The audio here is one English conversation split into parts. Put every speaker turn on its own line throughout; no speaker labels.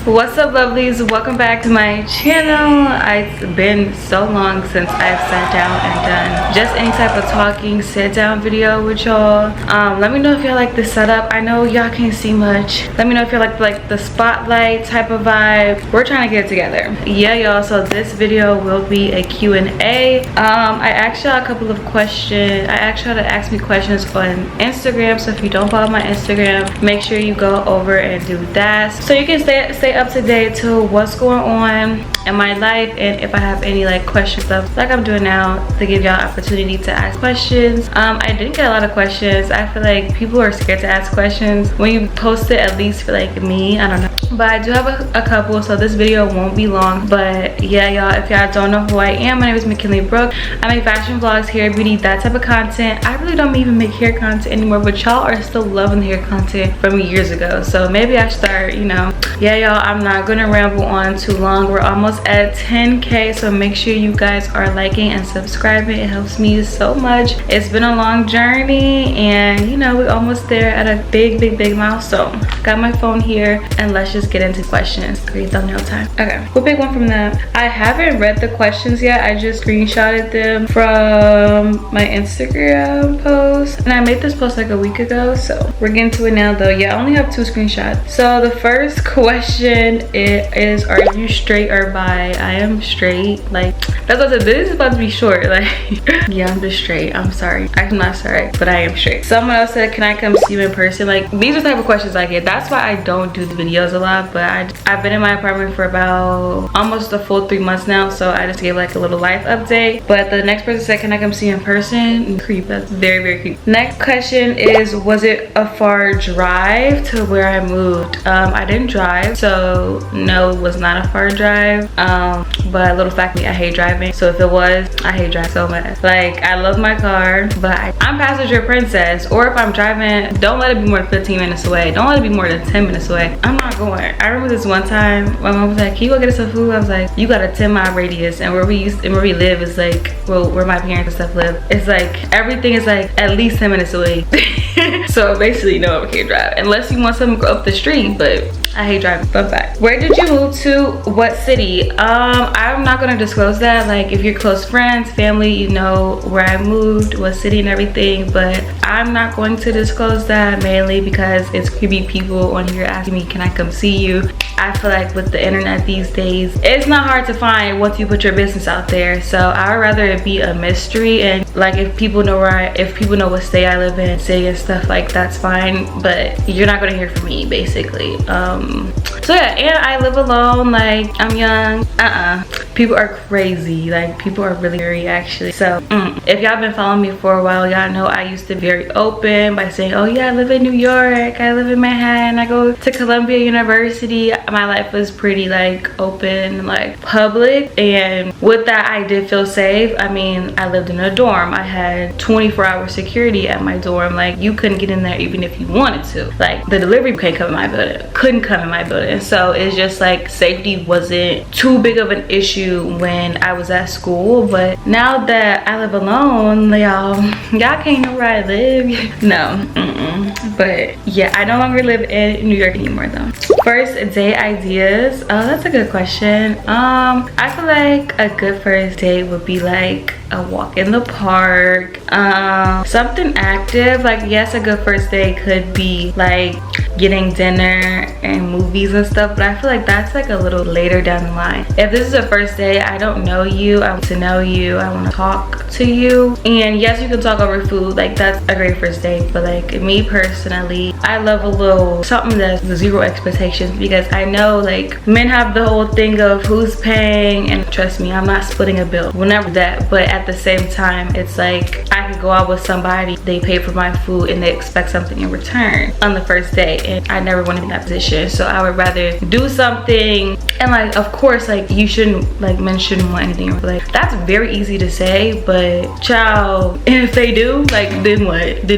What's up, lovelies? Welcome back to my channel. It's been so long since I've sat down and done just any type of talking sit down video with y'all. Let me know if y'all like the setup. I know y'all can't see much. Let me know if you like the spotlight type of vibe. We're trying to get it together. Yeah, y'all, so this video will be a Q&A. I asked y'all a couple of questions. I asked y'all to ask me questions on Instagram, so if you don't follow my Instagram, make sure you go over and do that so you can stay up to date to what's going on in my life, and if I have any questions stuff like I'm doing now to give y'all opportunity to ask questions. I didn't get a lot of questions. I feel like people are scared to ask questions when you post it, at least for me. I don't know, but I do have a couple, so this video won't be long. But yeah, y'all, if y'all don't know who I am, my name is Mckinlee Brooke. I make fashion vlogs, hair, beauty, that type of content. I really don't even make hair content anymore, but y'all are still loving the hair content from years ago, so maybe I should start, yeah, y'all, I'm not gonna ramble on too long. We're almost at 10K, so make sure you guys are liking and subscribing. It helps me so much. It's been a long journey, and we're almost there at a big milestone. Got my phone here, and let's just get into questions. Great thumbnail time. Okay, we'll pick one from them. I haven't read the questions yet. I just screenshotted them from my Instagram post, and I made this post a week ago, so we're getting to it now though. Yeah, I only have 2 screenshots. So the first question is, are you straight or bi? I am straight. That's what I said. This is about to be short. Yeah, I'm just straight. I'm sorry. I'm not sorry, but I am straight. Someone else said, can I come see you in person? These are the type of questions I get. That's why I don't do the videos a lot, but I've been in my apartment for about almost a full 3 months now, so I just gave a little life update. But the next person said, can I come see you in person? Creep. That's very creepy. Next question is, was it a far drive to where I moved? I didn't drive, so no, it was not a far drive. But a little fact, I hate driving, so if it was, I hate driving so much. I love my car, but I'm passenger princess. Or if I'm driving, don't let it be more than 15 minutes away. Don't let it be more than 10 minminutes away. I'm not going. I remember this one time my mom was like, can you go get us some food? I was like, you got a 10-mile radius, and where we live is where my parents and stuff live, it's everything is at least 10 minutes away. So basically, no, I can't drive unless you want something up the street, but I hate driving. Fun fact. Where did you move to? What city? I'm not gonna disclose that. If you're close friends, family, you know where I moved, what city and everything, but I'm not going to disclose that, mainly because it's creepy people on here asking me, can I come see you? I feel with the internet these days, it's not hard to find once you put your business out there. So I would rather it be a mystery, and if people know if people know what state I live in, city and stuff, that's fine, but you're not gonna hear from me, basically. So yeah, and I live alone. I'm young. People are crazy. People are really scary, actually. So if y'all been following me for a while, y'all know I used to be very open by saying, oh yeah, I live in New York, I live in Manhattan, I go to Columbia University. My life was pretty open, public, and with that I did feel safe. I mean, I lived in a dorm. I had 24-hour security at my dorm. You couldn't get in there even if you wanted to. The delivery couldn't come in my building. So it's just safety wasn't too big of an issue when I was at school. But now that I live alone, y'all can't know where I live. No. But yeah, I no longer live in New York anymore though. First date ideas. Oh, that's a good question. I feel a good first date would be a walk in the park, something active. Yes, a good first date could be getting dinner and movies and stuff, but I feel that's a little later down the line. If this is a first date, I don't know you, I want to know you, I want to talk to you, and yes, you can talk over food. That's a great first date. But me personally, I love a little something that's 0 expectations, because I know men have the whole thing of who's paying, and trust me, I'm not splitting a bill, whenever that. But at the same time, it's I could go out with somebody, they pay for my food, and they expect something in return on the first date, and I never want to be in that position. So I would rather do something, and of course, you shouldn't, men shouldn't want anything. That's very easy to say, but child, and if they do, then what?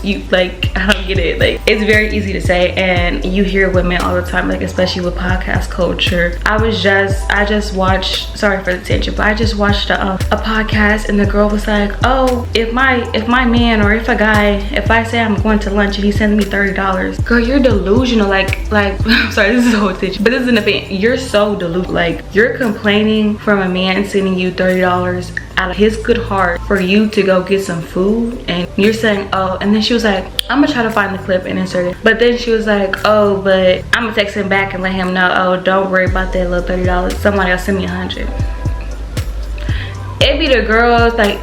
You I don't get it. It's very easy to say, and you hear women all the time, like especially with podcast culture. I just watched, sorry for the tangent, but I just watched a podcast, and the girl was like, oh, if my man, or if a guy, if I say I'm going to lunch and he sends me $30, girl, you're delusional. Like I'm sorry, this is a whole thing, but this isn't a thing. You're so delusional. Like, you're complaining from a man sending you $30 out of his good heart for you to go get some food, and you're saying, oh. And then she was like, I'm gonna try to find the clip and insert it, but then she was like, oh, but I'm gonna text him back and let him know, oh, don't worry about that little $30, somebody else send me 100. It be the girls, like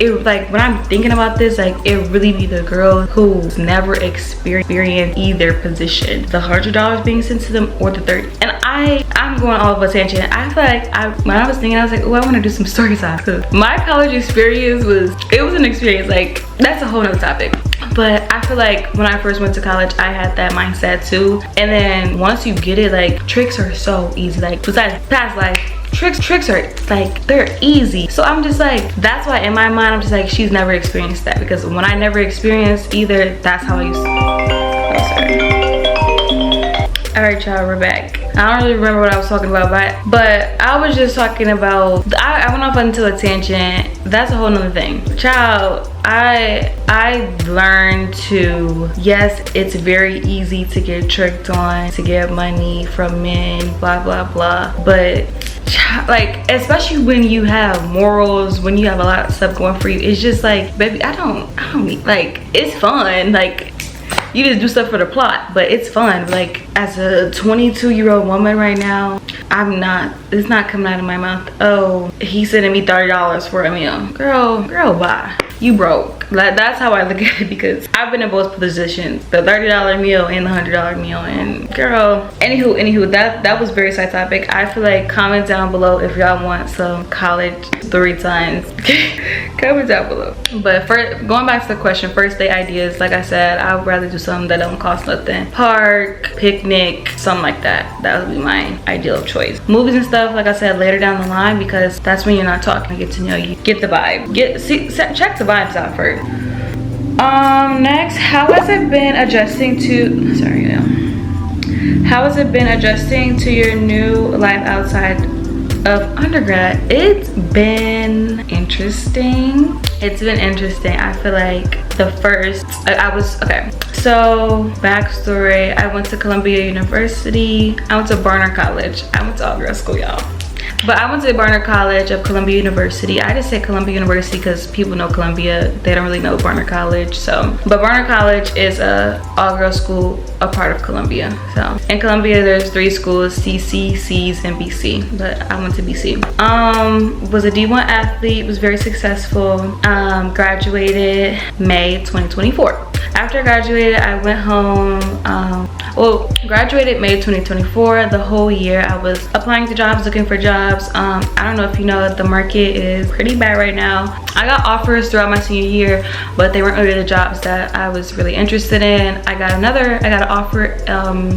when I'm thinking about this, like it really be the girl who's never experienced either position, the $100 being sent to them or the 30. And I'm going off a tangent. I feel like when I was thinking, I was like, oh, I want to do some story time, because my college experience was an experience. Like, that's a whole nother topic. But I feel like when I first went to college, I had that mindset too. And then once you get it, like, tricks are so easy. Like, besides past life, tricks are like, they're easy. So I'm just like, that's why in my mind I'm just like, she's never experienced that, because when I never experienced either, that's how I used to. Oh, sorry. All right, y'all, we're back. I don't really remember what I was talking about, but I was just talking about, I went off into a tangent. That's a whole nother thing. Child, I learned to, yes, it's very easy to get tricked on, to get money from men, blah blah blah, but like, especially when you have morals, when you have a lot of stuff going for you, it's just like, baby, I don't like, it's fun, like, you just do stuff for the plot, but it's fun. Like, as a 22-year-old woman right now, it's not coming out of my mouth, oh, he's sending me $30 for a meal. Girl, bye. You broke. That's how I look at it, because I've been in both positions, the $30 meal and the $100 meal. And girl, anywho, that was very side topic. I feel like, comment down below if y'all want some college story times. Comment down below. But going back to the question, first date ideas, like I said, I would rather do something that don't cost nothing. Park, picnic, something like that. That would be my ideal of choice. Movies and stuff, like I said, later down the line, because that's when you're not talking, get to know you, get the vibe, check the vibes out first. Next, how has it been adjusting to your new life outside of undergrad? It's been interesting. I feel like the first, okay, so backstory, I went to Columbia University. I went to Barnard College. I went to all-girls school, y'all. But I went to the Barnard College of Columbia University. I just say Columbia University because people know Columbia. They don't really know Barnard College. So, but Barnard College is a all-girls school, a part of Columbia. So in Columbia, there's 3 schools: CC, C's, and BC. But I went to BC. Was a D1 athlete. Was very successful. Graduated May 2024. After I graduated, I went home. Graduated May 2024. The whole year I was applying to jobs, looking for jobs. I don't know if you know that the market is pretty bad right now. I got offers throughout my senior year, but they weren't really the jobs that I was really interested in. I got an offer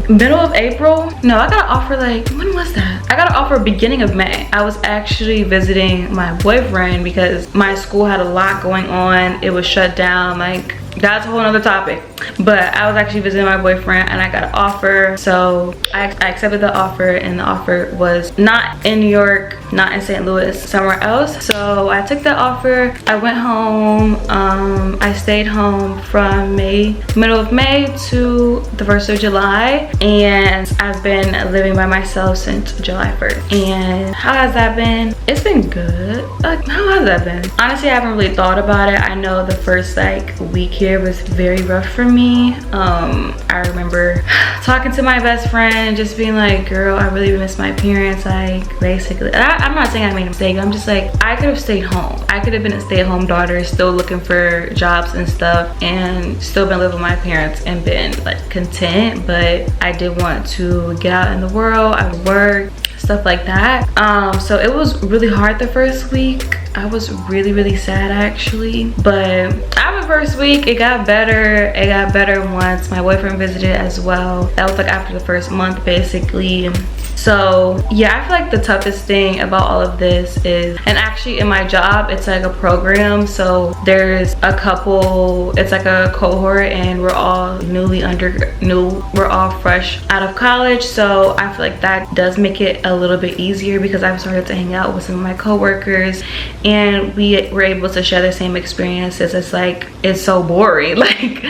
middle of April. No, I got an offer, like, when was that? I got an offer beginning of May. I was actually visiting my boyfriend because my school had a lot going on. It was shut down. Like, that's a whole nother topic. But I was actually visiting my boyfriend and I got an offer. So I accepted the offer, and the offer was not in New York, not in St. Louis, somewhere else. So I took that offer. I went home. I stayed home from middle of May to the 1st of July. And I've been living by myself since July 1st. And how has that been? It's been good. Like, how has that been? Honestly, I haven't really thought about it. I know the first like week here was very rough for me. I remember talking to my best friend, just being like, girl, I really miss my parents. Like, basically, I'm not saying I made a mistake. I'm just like, I could have stayed home. I could have been a stay-at-home daughter, still looking for jobs and stuff, and still been living with my parents and been like content. But I did want to get out in the world. I would work, stuff like that. So it was really hard the first week. I was really sad actually, but after the first week it got better. It got better once my boyfriend visited as well. That was like after the first month basically. So yeah, I feel like the toughest thing about all of this is, and actually in my job it's like a program, so there's a couple, it's like a cohort, and we're all we're all fresh out of college, so I feel like that does make it a little bit easier because I've started to hang out with some of my coworkers and we were able to share the same experiences. It's like, it's so boring. Like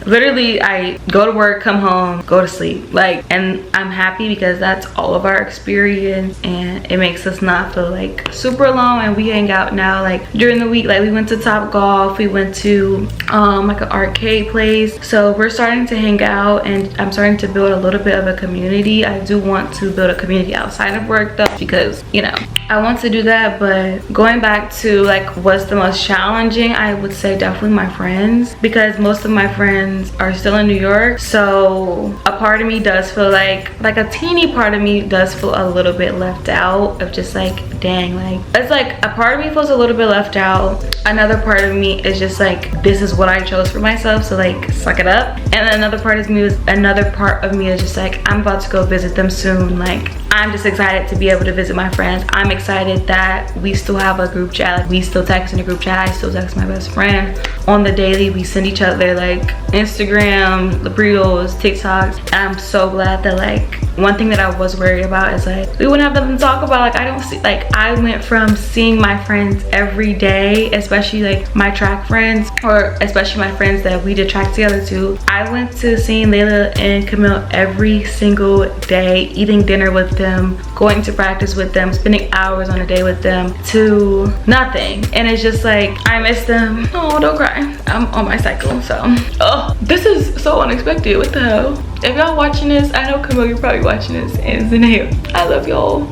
literally I go to work, come home, go to sleep, like, and I'm happy because that's all of our experience and it makes us not feel like super alone. And we hang out now like during the week, like we went to Top Golf, we went to like an arcade place, so we're starting to hang out and I'm starting to build a little bit of a community. I do want to build a community outside of work though, because you know I want to do that. But going back to like what's the most challenging, I would say definitely my friends, because most of my friends are still in New York. So a part of me does feel like a teeny part of me does feel a little bit left out of just like, dang, like it's like a part of me feels a little bit left out. Another part of me is just like, this is what I chose for myself, so like suck it up. And then another part of me is just like, I'm about to go visit them soon. Like I'm just excited to be able to visit my friends. I'm excited that we still have a group chat. Like, we still text in a group chat. I still text my best friend on the daily. We send each other like Instagram, Reels, TikToks. And I'm so glad that like, one thing that I was worried about is like, we wouldn't have nothing to talk about. Like I don't see, like I went from seeing my friends every day, especially like my track friends, or especially my friends that we did track together too. I went to seeing Layla and Camille every single day, eating dinner with them, going to practice with them, spending hours on a day with them, to nothing. And it's just like, I miss them. Oh, don't cry. I'm on my cycle, so. Oh, this is so unexpected. What the hell? If y'all watching this, I know Camille, you're probably watching this, and Zanea, I love y'all.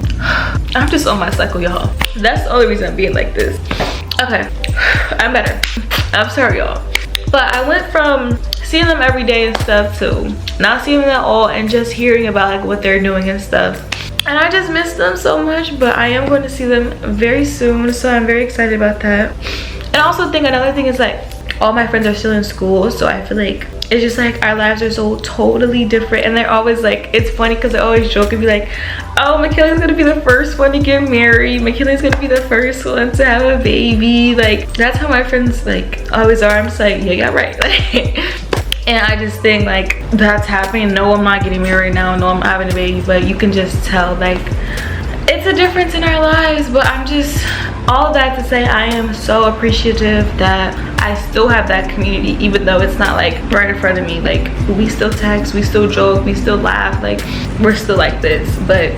I'm just on my cycle, y'all. That's the only reason I'm being like this. Okay, I'm better. I'm sorry, y'all. But I went from seeing them every day and stuff to not seeing them at all and just hearing about like what they're doing and stuff. And I just miss them so much, but I am going to see them very soon, so I'm very excited about that. And I also think another thing is like, all my friends are still in school, so I feel like it's just like our lives are so totally different. And they're always like, it's funny because they always joke and be like, oh, Mckinlee's gonna be the first one to get married, Mckinlee's gonna be the first one to have a baby. Like that's how my friends like always are. I'm just like, yeah, right. Like, and I just think like that's happening. No, I'm not getting married now, no, I'm having a baby, but you can just tell like it's a difference in our lives. But I'm just, all that to say, I am so appreciative that I still have that community, even though it's not like right in front of me. Like we still text, we still joke, we still laugh, like we're still like this. But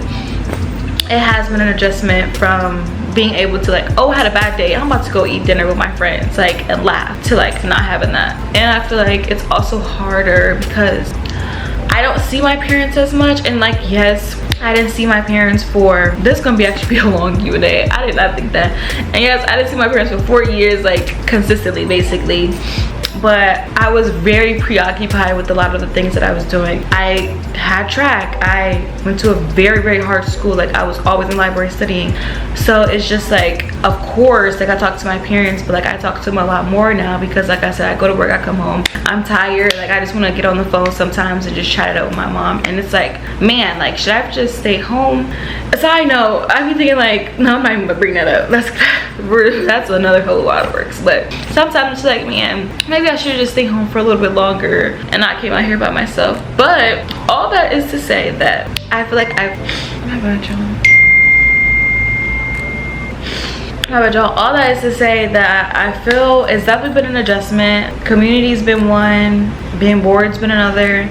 it has been an adjustment from being able to like, oh, I had a bad day, I'm about to go eat dinner with my friends, like, and laugh, to like not having that. And I feel like it's also harder because I don't see my parents as much. And like, yes, I didn't see my parents for, this is gonna be actually be a long Q&A. I did not think that. And yes, I didn't see my parents for 4 years, like consistently basically. But I was very preoccupied with a lot of the things that I was doing. I had track, I went to a very, very hard school. Like I was always in library studying. So it's just like, of course, like I talk to my parents, but like I talk to them a lot more now because like I said, I go to work, I come home, I'm tired. Like I just want to get on the phone sometimes and just chat it out with my mom. And it's like, man, like should I just stay home? So I know, I be thinking like, no, I'm not even gonna bring that up. That's another whole lot of works. But sometimes it's like, man, maybe I should just stay home for a little bit longer and not came out here by myself. But all that is to say that I feel like all that is to say that I feel it's definitely been an adjustment. Community's been one, being bored's been another.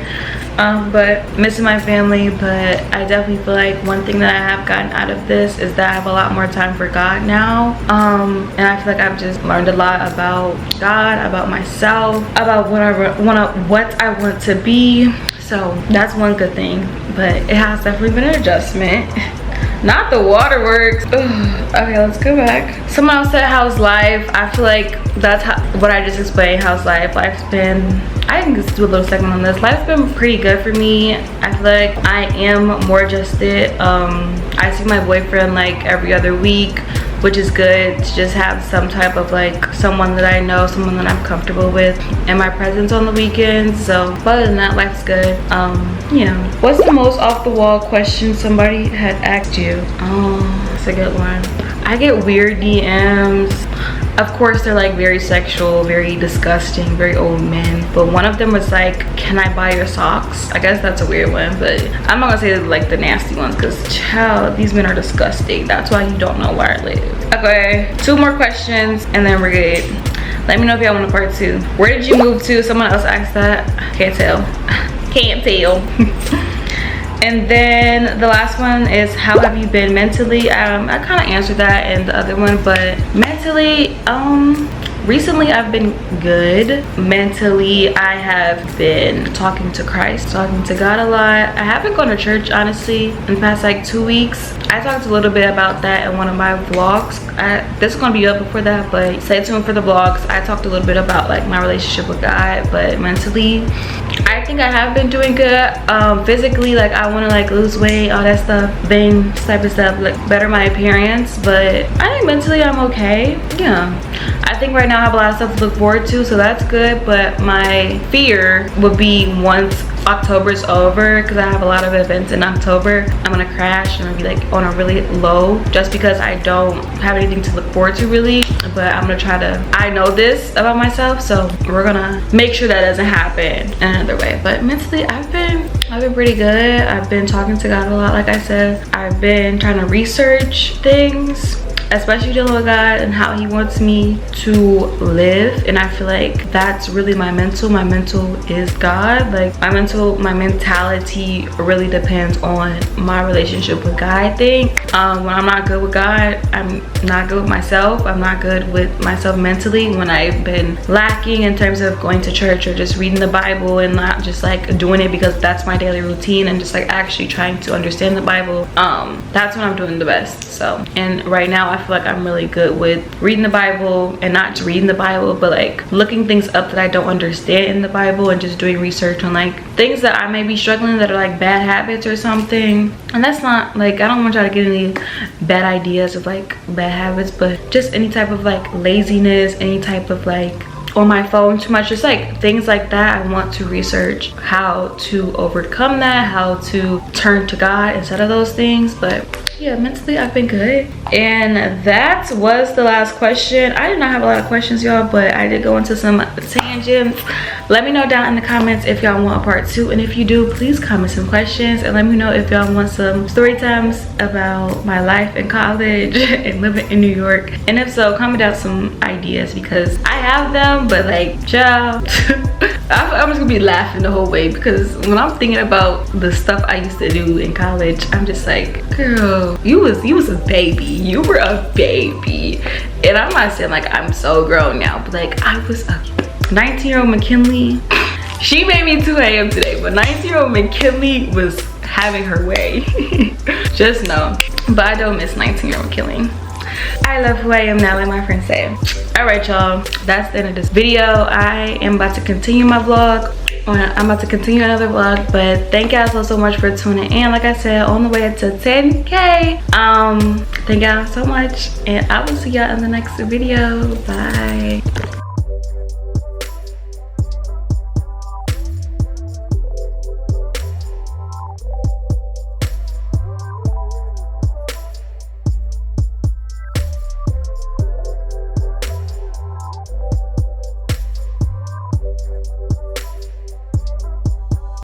But missing my family. But I definitely feel like one thing that I have gotten out of this is that I have a lot more time for God now. And I feel like I've just learned a lot about God, about myself, about what I want to be. So that's one good thing. But it has definitely been an adjustment. Not the waterworks. Ugh. Okay, let's go back. Someone else said, how's life? I feel like that's what I just explained. How's life? Life's been, I can just do a little segment on this. Life's been pretty good for me. I feel like I am more adjusted. I see my boyfriend like every other week. which is good to just have some type of like someone that I know, someone that I'm comfortable with, and my presence on the weekends. So but other than that, life's good. Yeah. What's the most off the wall question somebody had asked you? Oh, that's a good one. I get weird DMs. Of course, they're like very sexual, very disgusting, very old men. But one of them was like, can I buy your socks? I guess that's a weird one, but I'm not gonna say like the nasty ones, because child, these men are disgusting. That's why you don't know where I live. Okay, 2 more questions and then we're good. Let me know if y'all want a part 2. Where did you move to? Someone else asked that. Can't tell. Can't tell. And then the last one is, how have you been mentally? I kind of answered that in the other one, but mentally, recently I've been good. Mentally, I have been talking to Christ, talking to God a lot. I haven't gone to church, honestly, in the past like 2 weeks. I talked a little bit about that in one of my vlogs. This is gonna be up before that, but stay tuned for the vlogs. I talked a little bit about like my relationship with God, but mentally, I think I have been doing good. Physically, like I want to like lose weight, all that stuff, veins type of stuff, like better my appearance. But I think mentally I'm okay. Yeah, I think right now I have a lot of stuff to look forward to, so that's good. But my fear would be once October's over, because I have a lot of events in October, I'm gonna crash and I'll be like on a really low, just because I don't have anything to look forward to really. But I'm gonna try to, I know this about myself, so we're gonna make sure that doesn't happen in another way. But mentally I've been pretty good. I've been talking to God a lot, like I said. I've been trying to research things, especially dealing with God and how he wants me to live. And I feel like that's really my mental is God. Like my mentality really depends on my relationship with God. I think when I'm not good with God, I'm not good with myself. I'm not good with myself mentally. When I've been lacking in terms of going to church or just reading the Bible and not just like doing it because that's my daily routine, and just like actually trying to understand the Bible, that's when I'm doing the best. So, and right now I feel like I'm really good with reading the Bible, and not just reading the Bible, but like looking things up that I don't understand in the Bible, and just doing research on like things that I may be struggling that are like bad habits or something. And that's not like, I don't want y'all to get any bad ideas of like bad habits, but just any type of like laziness, any type of like on my phone too much, just like things like that. I want to research how to overcome that, how to turn to God instead of those things. But yeah, mentally I've been good. And that was the last question. I did not have a lot of questions, y'all, but I did go into some tangents. Let me know down in the comments if y'all want a part 2, and if you do, please comment some questions, and let me know if y'all want some story times about my life in college and living in New York. And if so, comment down some ideas, because I have them, but like, child, I'm just gonna be laughing the whole way, because when I'm thinking about the stuff I used to do in college, I'm just like, girl, you was a baby. You were a baby. And I'm not saying like I'm so grown now, but like I was a 19-year-old Mckinlee. She made me 2 a.m. today, but 19-year-old Mckinlee was having her way. Just know. But I don't miss 19-year-old Mckinlee. I love who I am now, like my friends say. All right, y'all, that's the end of this video. I am about to continue my vlog. I'm about to continue another vlog, but thank y'all so much for tuning in. Like I said, on the way to 10K. Thank y'all so much, and I will see y'all in the next video. Bye.